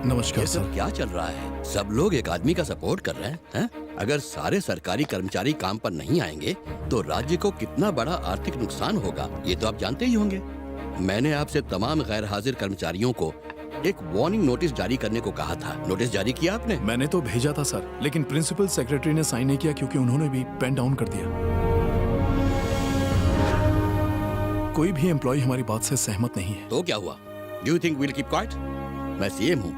नमस्कार ये सब सर। क्या चल रहा है? सब लोग एक आदमी का सपोर्ट कर रहे हैं? अगर सारे सरकारी कर्मचारी काम पर नहीं आएंगे तो राज्य को कितना बड़ा आर्थिक नुकसान होगा, ये तो आप जानते ही होंगे। मैंने आपसे तमाम गैर हाजिर कर्मचारियों को एक वार्निंग नोटिस जारी करने को कहा था। नोटिस जारी किया आपने? मैंने तो भेजा था सर, लेकिन प्रिंसिपल सेक्रेटरी ने साइन नहीं किया क्योंकि उन्होंने भी पेन डाउन कर दिया। कोई भी एम्प्लॉय हमारी बात से सहमत नहीं है। तो क्या हुआ? Do you think we'll keep quiet? मैं सीएम हूँ,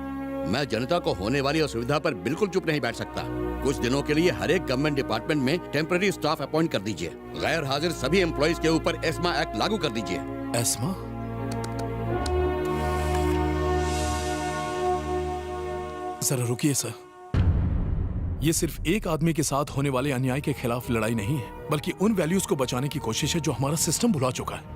मैं जनता को होने वाली असुविधा पर बिल्कुल चुप नहीं बैठ सकता। कुछ दिनों के लिए हर एक गवर्नमेंट डिपार्टमेंट में टेम्पररी स्टाफ अपॉइंट कर दीजिए। गैर हाजिर सभी एम्प्लॉइज के ऊपर एस्मा एक्ट लागू कर दीजिए। एस्मा? जरा रुकिए सर, ये सिर्फ एक आदमी के साथ होने वाले अन्याय के खिलाफ लड़ाई नहीं है, बल्कि उन वैल्यूज को बचाने की कोशिश है जो हमारा सिस्टम भुला चुका है।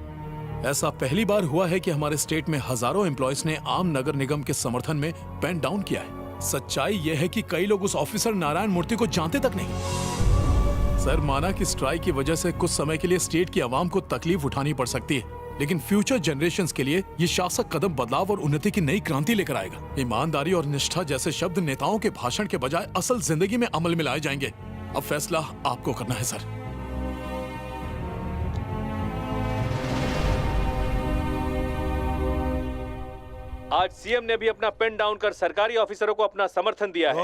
ऐसा पहली बार हुआ है कि हमारे स्टेट में हजारों एम्प्लॉयज ने आम नगर निगम के समर्थन में पेन डाउन किया है। सच्चाई यह है कि कई लोग उस ऑफिसर नारायण मूर्ति को जानते तक नहीं। सर, माना कि स्ट्राइक की वजह से कुछ समय के लिए स्टेट की आवाम को तकलीफ उठानी पड़ सकती है, लेकिन फ्यूचर जनरेशंस के लिए ये शासक कदम बदलाव और उन्नति की नई क्रांति लेकर आएगा। ईमानदारी और निष्ठा जैसे शब्द नेताओं के भाषण के बजाय असल जिंदगी में अमल में लाए जाएंगे। अब फैसला आपको करना है सर। आज सीएम ने भी अपना पेन डाउन कर सरकारी ऑफिसरों को अपना समर्थन दिया है।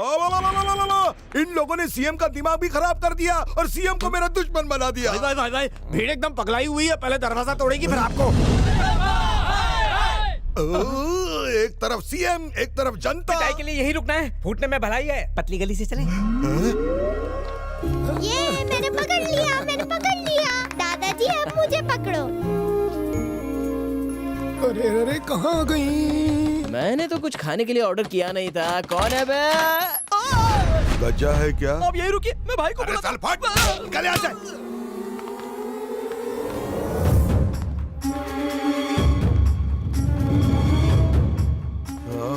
इन लोगों ने सीएम का दिमाग भी खराब कर दिया और सीएम को मेरा दुश्मन बना दिया। भाई, भीड़ एकदम पगलाई हुई है। पहले दरवाजा तोड़ेगी फिर आपको। एक तरफ सीएम, एक तरफ जनता। पिटाई के लिए यही रुकना है, फूटने में भलाई है। पतली गली से चलें। ये मैंने पकड़ लिया। दादाजी अब मुझे पकड़ो। अरे अरे कहाँ गई? मैंने तो कुछ खाने के लिए ऑर्डर किया नहीं था। कौन है बे? गज्जा है क्या? अब यही रुकिए, मैं भाई को अरे साल फट, गले आ जाए।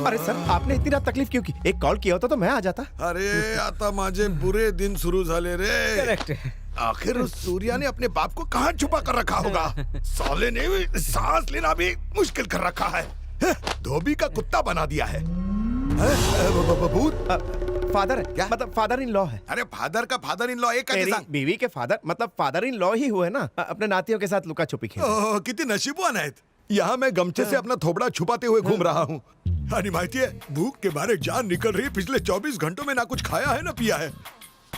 अरे सर, आपने इतनी रात तकलीफ क्यों की? एक कॉल किया होता तो मैं आ जाता। अरे आता माझे बुरे दिन शुरू झाले रे। करेक्ट। आखिर उस सूर्या ने अपने बाप को कहाँ छुपा कर रखा होगा? साले ने सांस लेना भी मुश्किल कर रखा है। धोबी का कुत्ता बना दिया है। भूत फादर है क्या? मतलब फादर इन लॉ है। अरे फादर का फादर इन लॉ एक मेरी बीवी के फादर मतलब फादर इन लॉ ही हुए ना। अपने नातियों के साथ लुका छुपी खेल। कितनी नशीबवान है। यहाँ मैं गमछे से अपना थोबड़ा छुपाते हुए घूम रहा हूँ। आणि माहिती है, भूख के मारे जान निकल रही है। पिछले 24 घंटों में ना कुछ खाया है ना पिया है।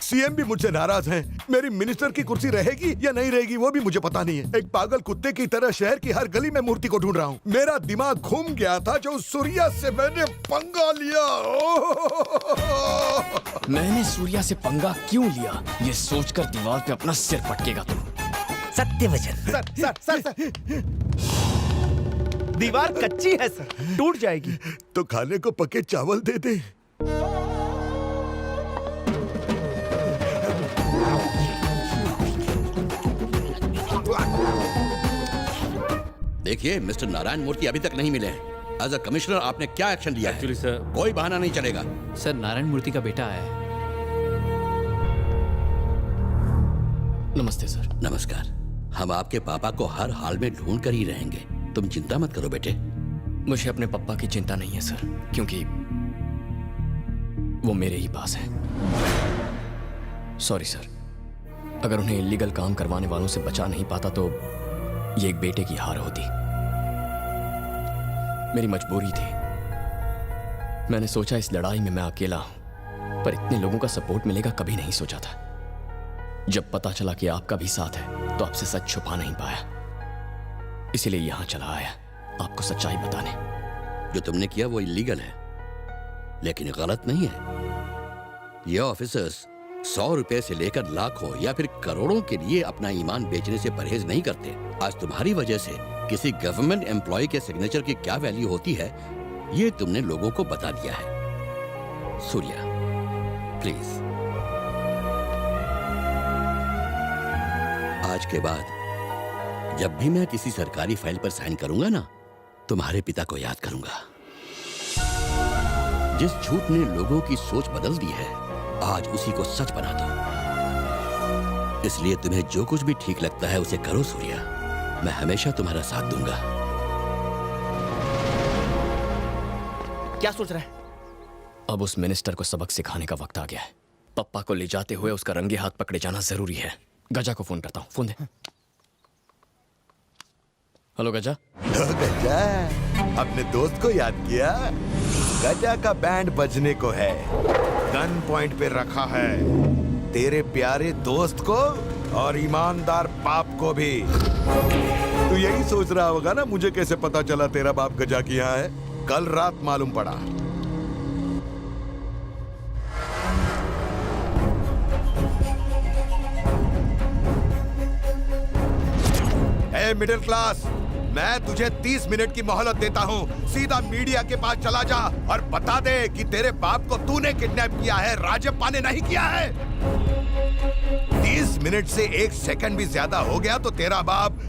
सीएम भी मुझसे नाराज हैं। मेरी मिनिस्टर की कुर्सी रहेगी या नहीं रहेगी वो भी मुझे पता नहीं है। एक पागल कुत्ते की तरह शहर की हर गली में मूर्ति को ढूंढ रहा हूँ। मेरा दिमाग घूम गया था जो सूर्या से मैंने पंगा लिया। मैंने सूर्या से पंगा क्यों लिया, ये सोचकर दीवार पे अपना सिर पटकेगा तुम। सत्य वचन। सर। दीवार कच्ची है सर, टूट जाएगी। तो खाने को पके चावल दे दे। देखिए मिस्टर नारायण मूर्ति अभी तक नहीं मिले हैं। एज अ कमिश्नर आपने क्या एक्शन लिया है? एक्चुअली सर, कोई बहाना नहीं चलेगा। सर, नारायण मूर्ति का बेटा आया है। नमस्ते सर। नमस्कार। हम आपके पापा को हर हाल में ढूंढ कर ही रहेंगे, तुम चिंता मत करो बेटे। मुझे अपने पापा की चिंता नहीं है सर, क्योंकि वो मेरे ही पास है। सॉरी सर, अगर उन्हें इलीगल काम करवाने वालों से बचा नहीं पाता तो ये एक बेटे की हार होती। मेरी मजबूरी थी। मैंने सोचा इस लड़ाई में मैं अकेला हूं, पर इतने लोगों का सपोर्ट मिलेगा कभी नहीं सोचा था। जब पता चला कि आपका भी साथ है तो आपसे सच छुपा नहीं पाया, इसीलिए यहां चला आया आपको सच्चाई बताने। जो तुमने किया वो इलीगल है, लेकिन गलत नहीं है। ये ऑफिसर्स 100 रुपए से लेकर लाखों या फिर करोड़ों के लिए अपना ईमान बेचने से परहेज नहीं करते। आज तुम्हारी वजह से किसी गवर्नमेंट एम्प्लॉय के सिग्नेचर की क्या वैल्यू होती है, ये तुमने लोगों को बता दिया है। सूर्या, प्लीज आज के बाद जब भी मैं किसी सरकारी फाइल पर साइन करूंगा ना, तुम्हारे पिता को याद करूंगा। जिस झूठ ने लोगों की सोच बदल दी है, आज उसी को सच बना दो। इसलिए तुम्हें जो कुछ भी ठीक लगता है उसे करो सूर्या। मैं हमेशा तुम्हारा साथ दूंगा। क्या सोच रहा है? अब उस मिनिस्टर को सबक सिखाने का वक्त आ गया है। पप्पा को ले जाते हुए उसका रंगे हाथ पकड़े जाना जरूरी है। गजा को फोन करता हूँ। फोन दे। हेलो गजा। तो गजा, अपने दोस्त को याद किया? गजा का बैंड बजने को है, गन पॉइंट पे रखा है, तेरे प्यारे दोस्त को और ईमानदार बाप को भी। तू यही सोच रहा होगा ना मुझे कैसे पता चला तेरा बाप गजा की यहाँ है? कल रात मालूम पड़ा। ए मिडिल क्लास, मैं तुझे 30 मिनट की मोहलत देता हूँ। सीधा मीडिया के पास चला जा और बता दे कि तेरे बाप को तूने किडनैप किया है, राजप्पा ने नहीं किया है। 30 मिनट से 1 सेकंड भी ज्यादा हो गया तो तेरा बाप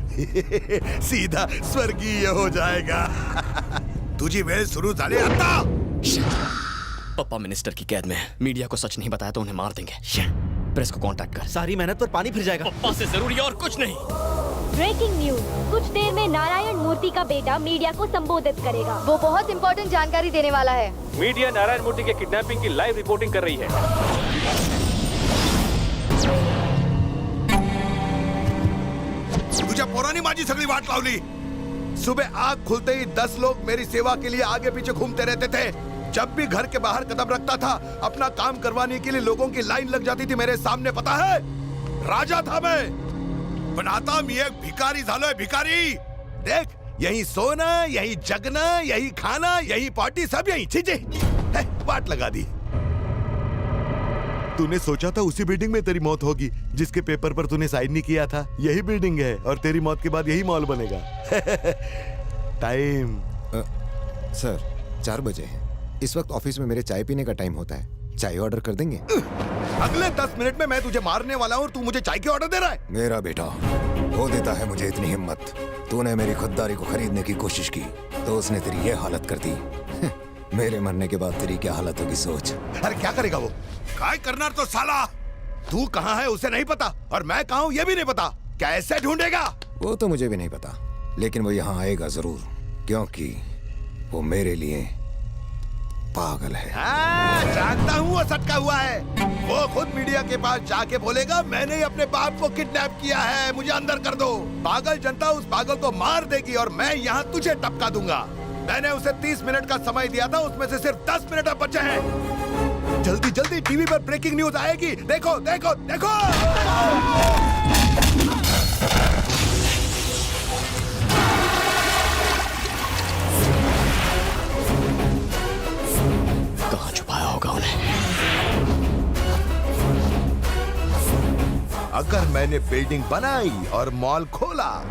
सीधा स्वर्गीय हो जाएगा। तुझी वेळ सुरू झाली आता। पप्पा मिनिस्टर की कैद में है। मीडिया को सच नहीं बताया तो उन्हें मार देंगे। प्रेस को कांटेक्ट कर। सारी मेहनत पर पानी फिर जाएगा। पप्पा से जरूरी और कुछ नहीं। ब्रेकिंग न्यूज, कुछ देर में नारायण मूर्ति का बेटा मीडिया को संबोधित करेगा। वो बहुत इंपॉर्टेंट जानकारी देने वाला है। मीडिया नारायण मूर्ति के किडनैपिंग की लाइव रिपोर्टिंग कर रही है। तुझ्या पोरानी माझी सगळी वाट लावली। सुबह आग खुलते ही 10 लोग मेरी सेवा के लिए आगे पीछे घूमते रहते थे। जब भी घर के बाहर कदम रखता था, अपना काम करवाने के लिए लोगों की लाइन लग जाती थी मेरे सामने। पता है, राजा था मैं, पण आता मी एक भिकारी झालोय, भिकारी। देख, यही सोना, यही जगना, यही खाना, यही पार्टी, सब यही। चीजें वाट लगा दी। तूने सोचा था उसी बिल्डिंग में तेरी मौत होगी जिसके पेपर पर तूने साइन नहीं किया था। यही बिल्डिंग है और तेरी मौत के बाद यही मॉल बनेगा। टाइम सर 4 बजे हैं। इस वक्त ऑफिस में मेरे चाय पीने का टाइम होता है। चाय ऑर्डर कर देंगे? अगले 10 मिनट में मैं तुझे मारने वाला हूँ और तू मुझे चाय की ऑर्डर दे रहा है? मेरा बेटा वो देता है मुझे इतनी हिम्मत। तूने मेरी खुददारी को खरीदने की कोशिश की तो उसने तेरी ये हालत कर दी। मेरे मरने के बाद तेरी क्या हालत होगी सोच। अरे क्या करेगा वो? काय करना तो साला। तू कहाँ है उसे नहीं पता और मैं कहाँ हूँ ये भी नहीं पता। कैसे ढूंढेगा? वो तो मुझे भी नहीं पता, लेकिन वो यहाँ आएगा जरूर, क्योंकि वो मेरे लिए पागल है। जानता हूँ वो सटका हुआ है। वो खुद मीडिया के पास जाके बोलेगा मैंने ही अपने बाप को किडनैप किया है, मुझे अंदर कर दो। पागल जनता उस पागल को मार देगी और मैं यहाँ तुझे टपका दूंगा। मैंने उसे 30 मिनट का समय दिया था, उसमें से सिर्फ 10 मिनट अब बचे हैं। जल्दी जल्दी टीवी पर ब्रेकिंग न्यूज आएगी। देखो देखो देखो। कहाँ छुपाया होगा उन्हें? अगर मैंने बिल्डिंग बनाई और मॉल खोला,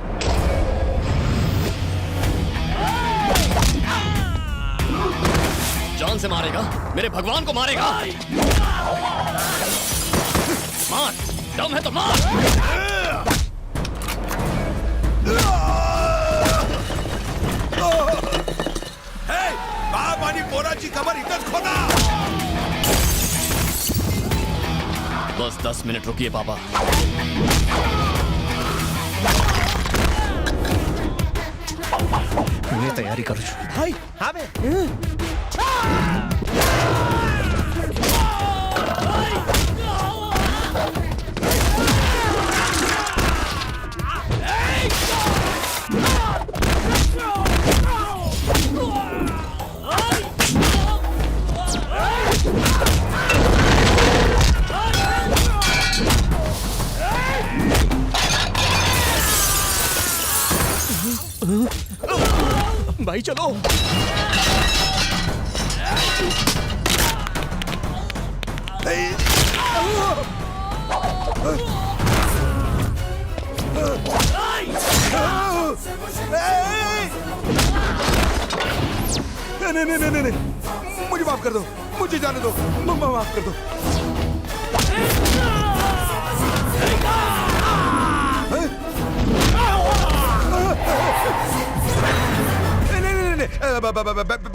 जान से मारेगा, मेरे भगवान को मारेगा। मार, दम है तो मार। बाप आणि पोराची कबर इथंच खोदा। बस 10 मिनट रुकिए पापा। मैं तैयारी करूँ भाई। हाँ बे। भाई चलो। नहीं, मुझे माफ कर दो, मुझे जाने दो, माफ कर दो।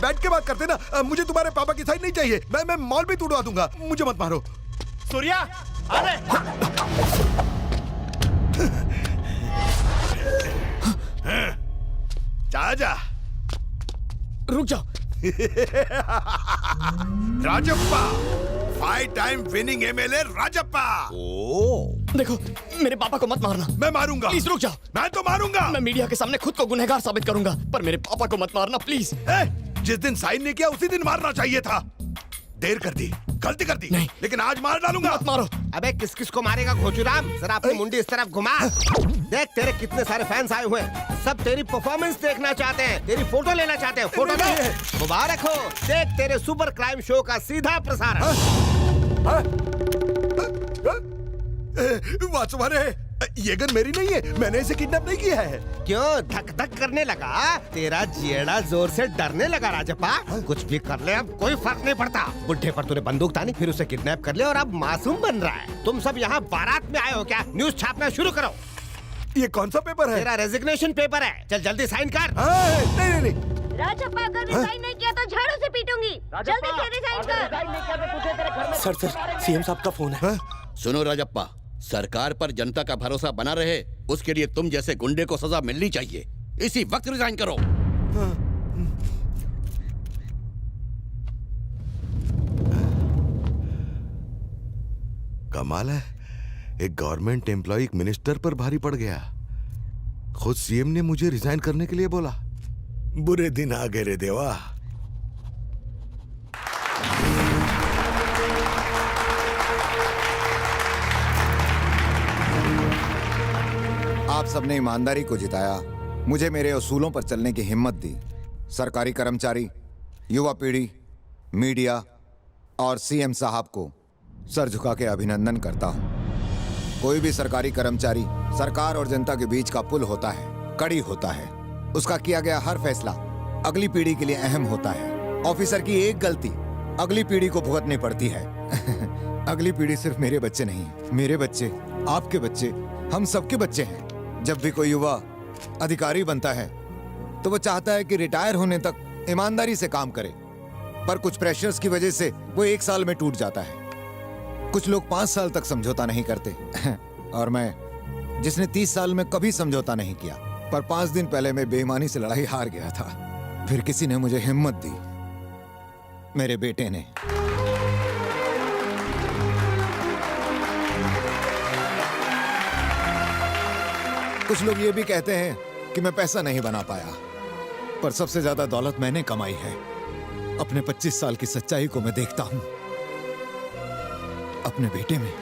बैठ के बात करते ना। मुझे तुम्हारे पापा की साइड नहीं चाहिए। मैं मॉल भी तोड़वा दूंगा, मुझे मत मारो। सूर्या, अरे जा जा। रुक जाओ। Rajappa, 5 time winning MLA Rajappa. देखो, मेरे पापा को मत मारना। मैं मारूंगा। प्लीज रुक जाओ। मैं तो मारूंगा। मैं मीडिया के सामने खुद को गुनहगार साबित करूंगा, पर मेरे पापा को मत मारना प्लीज। जिस दिन साइन नहीं किया उसी दिन मारना चाहिए था। देर कर दी, गलती कर दी। नहीं। लेकिन आज मार डालूंगा। मत मारो। अबे किस किस को मारेगा घोचूराम? जरा अपनी मुंडी इस तरफ घुमा। देख तेरे कितने सारे फैंस आए हुए हैं। सब तेरी परफॉर्मेंस देखना चाहते हैं, तेरी फोटो लेना चाहते हैं। फोटो लो। मुबारक हो, देख तेरे सुपर क्राइम शो का सीधा प्रसारण। वाचवारे, ये गन मेरी नहीं है। मैंने इसे किडनैप नहीं किया है। क्यों धक धक करने लगा? तेरा जियड़ा जोर से डरने लगा राजप्पा। कुछ भी कर ले, अब कोई फर्क नहीं पड़ता। बुढ़े पर तूने बंदूक तानी, फिर उसे किडनैप कर ले और अब मासूम बन रहा है। तुम सब यहाँ बारात में आए हो क्या? न्यूज छापना शुरू करो। ये कौन सा पेपर है? तेरा रेजिग्नेशन पेपर है। चल जल्दी साइन कर। नहीं। राजप्पा, अगर रिजाइन नहीं किया तो झाड़ू से पीटूंगी। जल्दी से रिजाइन कर। सर, सीएम साहब का फोन है। सुनो राजप्पा, सरकार पर जनता का भरोसा बना रहे, उसके लिए तुम जैसे गुंडे को सजा मिलनी चाहिए। इसी वक्त रिजाइन करो। कमाल है, एक गवर्नमेंट एम्प्लॉय एक मिनिस्टर पर भारी पड़ गया। खुद सीएम ने मुझे रिजाइन करने के लिए बोला। बुरे दिन आ गए रे देवा। आप सबने ईमानदारी को जिताया, मुझे मेरे असूलों पर चलने की हिम्मत दी। सरकारी कर्मचारी, युवा पीढ़ी, मीडिया और सीएम साहब को सर झुका के अभिनंदन करता हूं। कोई भी सरकारी कर्मचारी सरकार और जनता के बीच का पुल होता है, कड़ी होता है। उसका किया गया हर फैसला अगली पीढ़ी के लिए अहम होता है। ऑफिसर की एक गलती अगली पीढ़ी को भुगतनी पड़ती है। अगली पीढ़ी सिर्फ मेरे बच्चे नहीं, मेरे बच्चे, आपके बच्चे, हम सबके बच्चे हैं। जब भी कोई युवा अधिकारी बनता है तो वो चाहता है कि रिटायर होने तक ईमानदारी से काम करे, पर कुछ प्रेशर्स की वजह से वो 1 साल में टूट जाता है। कुछ लोग 5 साल तक समझौता नहीं करते और मैं, जिसने 30 साल में कभी समझौता नहीं किया, पर 5 दिन पहले मैं बेईमानी से लड़ाई हार गया था। फिर किसी ने मुझे हिम्मत दी, मेरे बेटे ने। कुछ लोग ये भी कहते हैं कि मैं पैसा नहीं बना पाया, पर सबसे ज्यादा दौलत मैंने कमाई है। अपने 25 साल की सच्चाई को मैं देखता हूं अपने बेटे में।